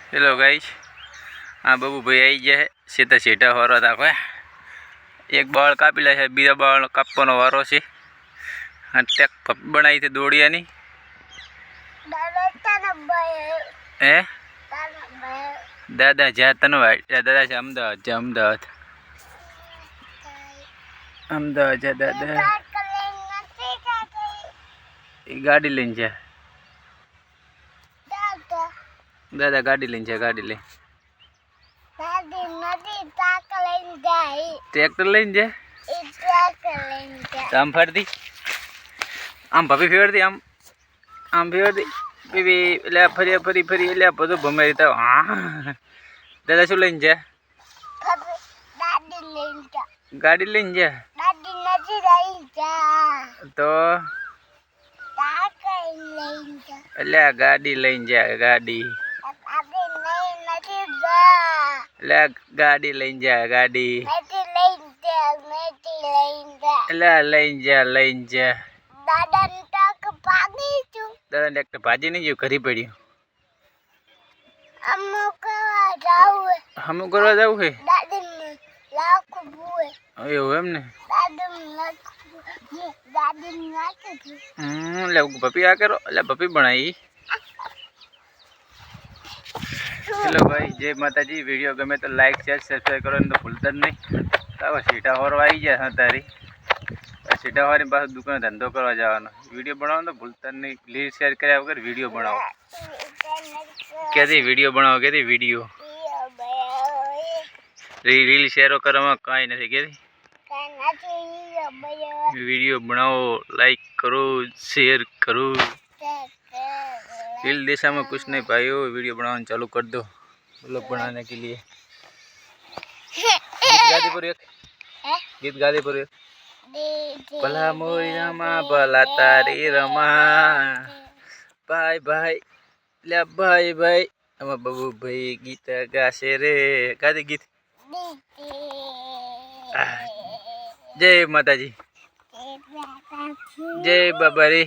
Hello guys, हाँ बाबू भाई आई जाए सीधा सीधा हो रहा था। एक बाल कापी ला है, बीजा बाल कापવાનો वारो छे। टेक बनाई थी दौड़िया नी ए दादा जा तनो दादा से अमदावाद जा अमदावाद अमदावाद जा दादा गाड़ी लઈને जा दादा गाड़ी लઈને जा गाड़ी ले ट्रैक्टर लઈને जा आम फर दी आम भाभी फेर दी आम फेर दी बीबी ले फरी फरी फरी ले બધું ભમાઈ તા। हाँ दादा શું લઈને जा गाड़ी લઈને जा तो એટલે ગાડી લઈને जा गाड़ी એટલે ગાડી લઈને जा गाड़ी એટલે લઈને जा दादा ने भाजी नहीं जो घरी पड़ी हम करवा जाऊ है एवं ने ले पपी आ करो ले पपी बनाई। हेलो भाई, जय माता जी। वीडियो गमे तो लाइक शेयर सब्सक्राइब करो तो भूलता नहीं। तो सीटा होर आई जाए तारी सीटा होर पास दुकान धंधो करवा जावानो। वीडियो बनाओ तो भूलता नहीं। प्लीज शेयर कराया वगर वीडियो बनाओ। कहती वीडियो बनाओ, कहती वीडियो रील शेयर करो कहीं नहीं कहती वीडियो बनाओ, लाइक करो, शेयर करो। रील दिशा में कुछ नहीं भाई, वीडियो बनाना चालू कर दो ब्लॉग बनाने के लिए। गीत गादी पर भला मोरी रमा भला तारी रमा भाई भाई ले भाई भाई हम बाबू भाई गीत गासे रे गादी गीत। जय माता जी, जय बाबा रे।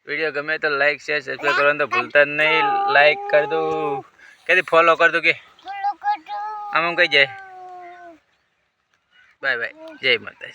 वीडियो गमे तो लाइक शेयर सब्सक्राइब करो तो भूलता नहीं। लाइक कर दो, कहती फॉलो कर दो के हम कहीं जाए। बाय बाय, जय माता जी।